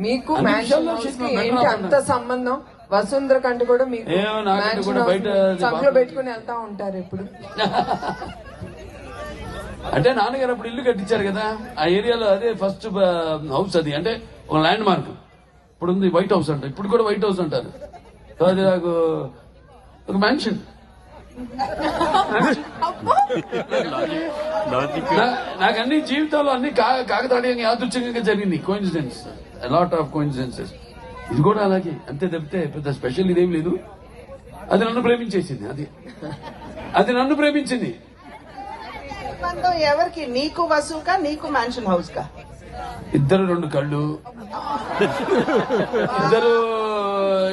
మీకు mansion house కి ఏంటి అంత సంబంధం? వసుంధర కంటే కూడా మీకు సంఖ్యలో పెట్టుకుని వెళ్తా ఉంటారు ఇప్పుడు. అంటే నాన్నగారు అప్పుడు ఇల్లు కట్టించారు కదా ఆ ఏరియాలో, అదే ఫస్ట్ హౌస్ అది, అంటే ఒక ల్యాండ్ మార్క్. ఇప్పుడు ఉంది వైట్ హౌస్ అంట, ఇప్పుడు కూడా వైట్ హౌస్ అంటారు. సో అది నాకు ఒక మ్యాన్షన్. నాకు అన్ని జీవితంలో అన్ని కాకతాళీయంగా యాదృచ్ఛికంగా జరిగింది. Coincidence, lot of coincidences. ఇది కూడా అలాగే, అంతే తప్పితే పెద్ద స్పెషల్ ఇదేం లేదు. అది నన్ను ప్రేమించేసింది, అది నన్ను ప్రేమించింది. ఎవరికి? నీకు వసుకా, నీకు మ్యాన్షన్ హౌస్ కా? ఇద్దరు రెండు కళ్ళు, ఇద్దరు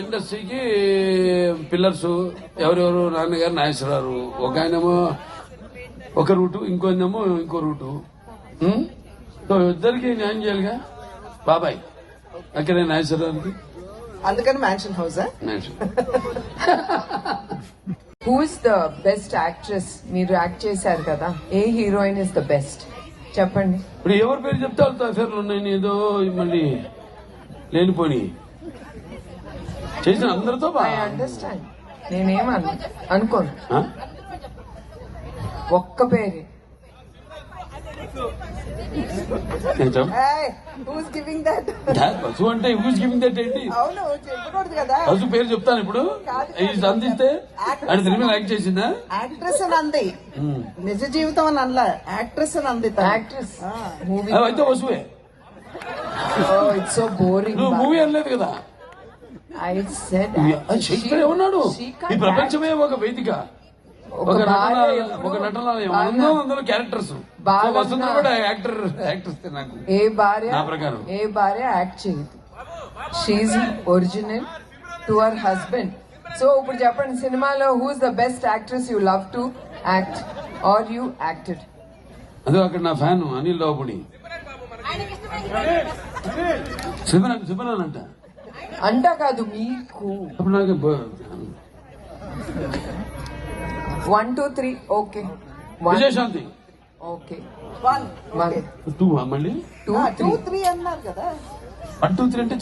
ఇండస్ట్రీకి పిల్లర్స్. ఎవరెవరు? నాన్నగారు నాగేశ్వరరావు, ఒక ఆయనేమో ఒక రూటు, ఇంకోనేమో ఇంకో రూటు. సో ఇద్దరికి న్యాయం చేయాలిగా బాబాయ్. అక్కడే నాగేశ్వరరావుకి, అందుకని mansion house. Who is the best actress? మీరు యాక్ట్ చేశారు కదా, ఏ హీరోయిన్ ఇస్ ద బెస్ట్ చెప్పండి. ఇప్పుడు ఎవరి పేరు చెప్తే వాళ్ళతో అఫేర్లు ఉన్నాయి. ఏదో మళ్ళీ లేనిపోని చేసిన అందరితో ఐ అండర్స్టాండ్, నేనేం అనుకోను. ఒక్క పేరు పశు అంటే యూజ్ గివింగ్ దట్ ఏంటి? పశు పేరు చెప్తాను ఇప్పుడు. అందిస్తే అది తిరిగి యాక్ట్ చేసిందా? యాక్ట్రెస్ అని అంది, నిజ జీవితం అని అనలా, యాక్ట్రెస్ అని అంది. యాక్ట్రెస్ అయితే పశువే. It's so boring. నువ్వు మూవీ అనలేదు కదా. ఐ సెడ్ శేఖర్ ఏమన్నాడు? ఈ ప్రపంచమే ఒక వేదిక, ఒక నటనాలయం, అందులో క్యారెక్టర్స్. వసుంధర కూడా యాక్టర్స్. నాకు ఏ భార్య నా ప్రకారం ఏ భార్య యాక్ట్ చేయదు. She original to her husband. So ఇప్పుడు చెప్పండి, సినిమాలో who is the best actress you love to act or you acted? అదే అక్కడ నా ఫ్యాన్ అనిల్ రావుపూడి. శివనానంట అంట కాదు మీకు. అప్పుడు నాకు 1 2 3 ఓకే. విజయశాంతి ఓకే. 1 2 మళ్ళీ 2 3 3 అన్నారు కదా. 1 2 3 అంటే